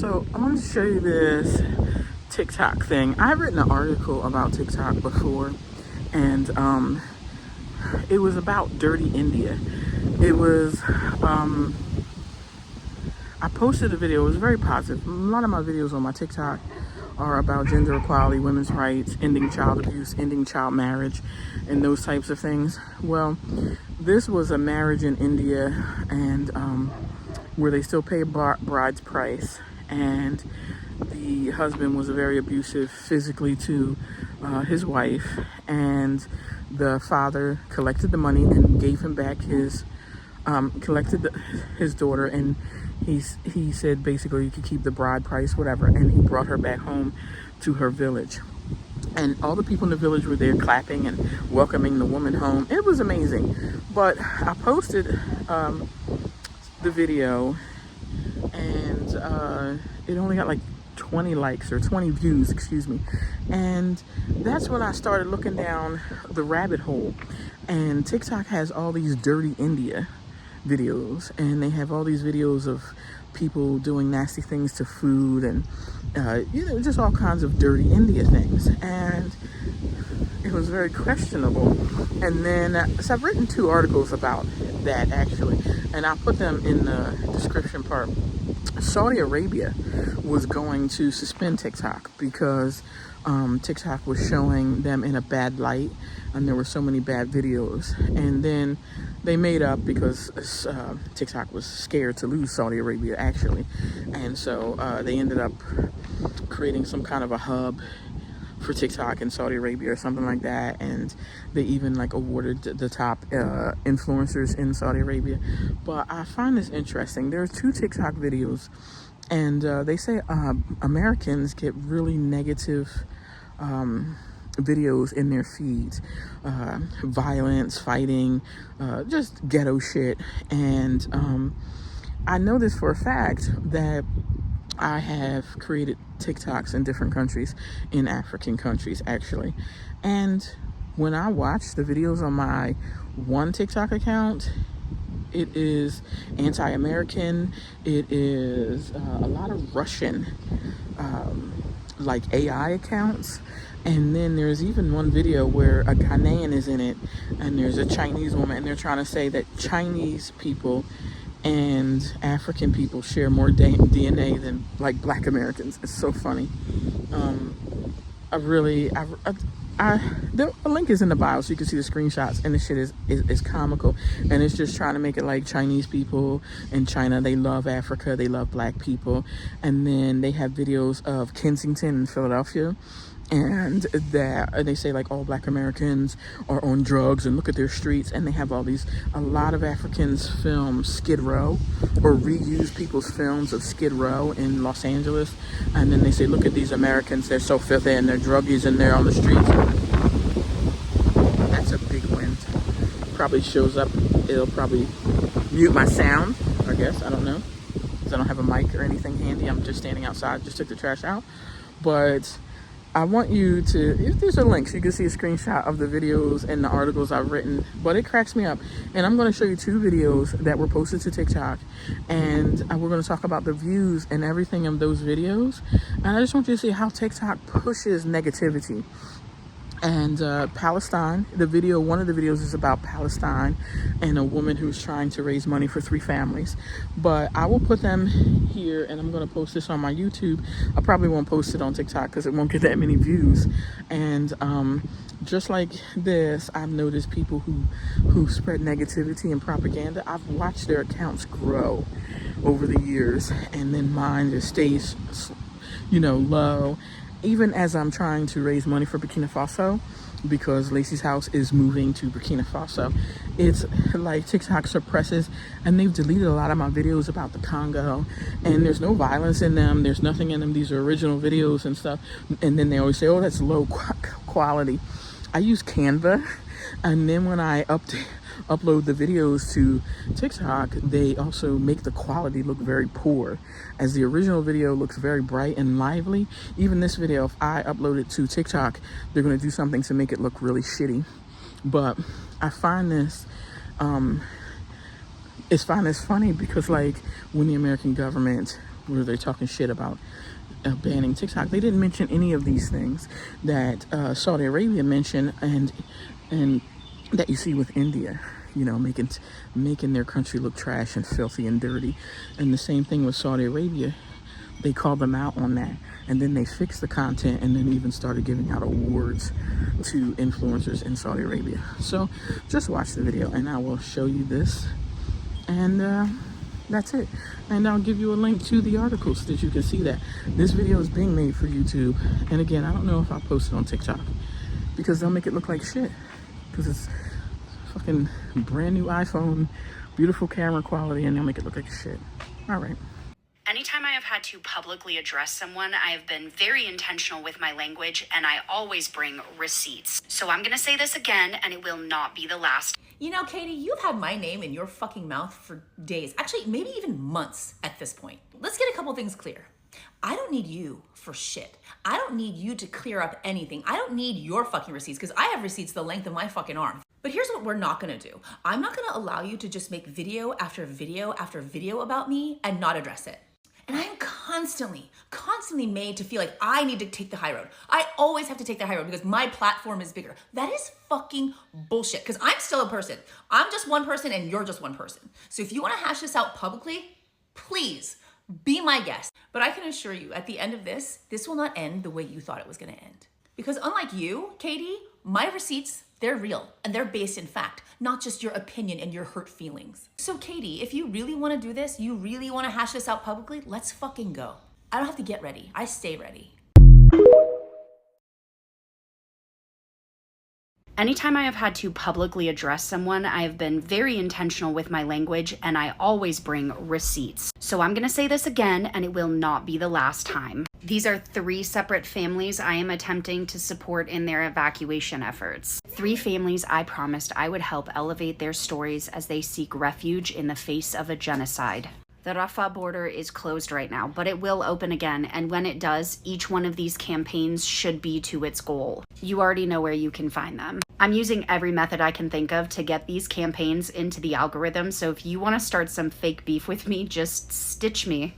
So I wanted to show you this TikTok thing. I've written an article about TikTok before, and it was about Dirty India. It was, I posted a video. It was very positive. A lot of my videos on my TikTok are about gender equality, women's rights, ending child abuse, ending child marriage, and those types of things. Well, this was a marriage in India, and where they still pay a bride's price, and the husband was very abusive physically to his wife, and the father collected the money and gave him back his his daughter, and he said basically you could keep the bride price, whatever, and he brought her back home to her village, and all the people in the village were there clapping and welcoming the woman home. It was amazing. But I posted the video, and it only got like 20 likes or 20 views, excuse me. And that's when I started looking down the rabbit hole. And TikTok has all these Dirty India videos, and they have all these videos of people doing nasty things to food, and just all kinds of Dirty India things. And it was very questionable. And then, so I've written 2 articles about that actually, and I'll put them in the description part. Saudi Arabia was going to suspend TikTok because TikTok was showing them in a bad light, and there were so many bad videos. And then they made up because TikTok was scared to lose Saudi Arabia actually, and so they ended up creating some kind of a hub for TikTok in Saudi Arabia or something like that, and they even like awarded the top influencers in Saudi Arabia. But I find this interesting. There are 2 TikTok videos, and they say Americans get really negative videos in their feeds, violence, fighting, just ghetto shit. And I know this for a fact that I have created TikToks in different countries, in African countries actually. And when I watch the videos on my one TikTok account, it is anti-American. It is a lot of Russian like AI accounts. And then there's even one video where a Ghanaian is in it, and there's a Chinese woman, and they're trying to say that Chinese people and African people share more DNA than like Black Americans. It's so funny. The link is in the bio, so you can see the screenshots, and the shit is comical, and it's just trying to make it like Chinese people in China, they love Africa, they love Black people. And then they have videos of Kensington in Philadelphia, and they say like all Black Americans are on drugs, and look at their streets. And they have a lot of Africans film Skid Row, or reuse people's films of Skid Row in Los Angeles. And then they say, look at these Americans, they're so filthy, and they're druggies, and they're on the streets. That's a big wind. Probably shows up, it'll probably mute my sound, I guess, I don't know, because I don't have a mic or anything handy. I'm just standing outside, just took the trash out. But I want you to, if there's a link, so you can see a screenshot of the videos and the articles I've written. But it cracks me up. And I'm going to show you 2 videos that were posted to TikTok. And we're going to talk about the views and everything of those videos. And I just want you to see how TikTok pushes negativity. And Palestine, one of the videos is about Palestine and a woman who's trying to raise money for 3 families. But I will put them here, and I'm going to post this on my YouTube. I probably won't post it on TikTok because it won't get that many views. And just like this, I've noticed people who spread negativity and propaganda, I've watched their accounts grow over the years, and then mine just stays, low. Even as I'm trying to raise money for Burkina Faso, because Lacey's house is moving to Burkina Faso, it's like TikTok suppresses, and they've deleted a lot of my videos about the Congo, and there's no violence in them, there's nothing in them, these are original videos and stuff. And then they always say, oh, that's low quality. I use Canva, and then when I upload the videos to TikTok, they also make the quality look very poor, as the original video looks very bright and lively. Even this video, if I upload it to TikTok, they're going to do something to make it look really shitty. But I find this funny because, like, when the American government where they're talking shit about banning TikTok. They didn't mention any of these things that Saudi Arabia mentioned and that you see with India, you know, making their country look trash and filthy and dirty. And the same thing with Saudi Arabia. They called them out on that, and then they fixed the content, and then even started giving out awards to influencers in Saudi Arabia. So just watch the video and I will show you this, and that's it. And I'll give you a link to the article so that you can see that this video is being made for YouTube. And again, I don't know if I'll post it on TikTok because they'll make it look like shit, because it's fucking brand new iPhone, beautiful camera quality, and they'll make it look like shit. All right. Anytime I have had to publicly address someone, I have been very intentional with my language, and I always bring receipts. So I'm gonna say this again, and it will not be the last. You know, Katie, you've had my name in your fucking mouth for days. Actually, maybe even months at this point. Let's get a couple things clear. I don't need you for shit. I don't need you to clear up anything. I don't need your fucking receipts, because I have receipts the length of my fucking arm. But here's what we're not gonna do. I'm not gonna allow you to just make video after video after video about me and not address it. And I am constantly made to feel like I need to take the high road. I always have to take the high road because my platform is bigger. That is fucking bullshit, because I'm still a person. I'm just one person and you're just one person. So if you wanna hash this out publicly, please be my guest. But I can assure you, at the end of this will not end the way you thought it was gonna end. Because unlike you, Katie, my receipts, they're real and they're based in fact, not just your opinion and your hurt feelings. So Katie, if you really wanna do this, you really wanna hash this out publicly, let's fucking go. I don't have to get ready, I stay ready. Anytime I have had to publicly address someone, I have been very intentional with my language, and I always bring receipts. So I'm gonna say this again, and it will not be the last time. These are 3 separate families I am attempting to support in their evacuation efforts. 3 families I promised I would help elevate their stories as they seek refuge in the face of a genocide. The Rafah border is closed right now, but it will open again, and when it does, each one of these campaigns should be to its goal. You already know where you can find them. I'm using every method I can think of to get these campaigns into the algorithm, so if you want to start some fake beef with me, just stitch me.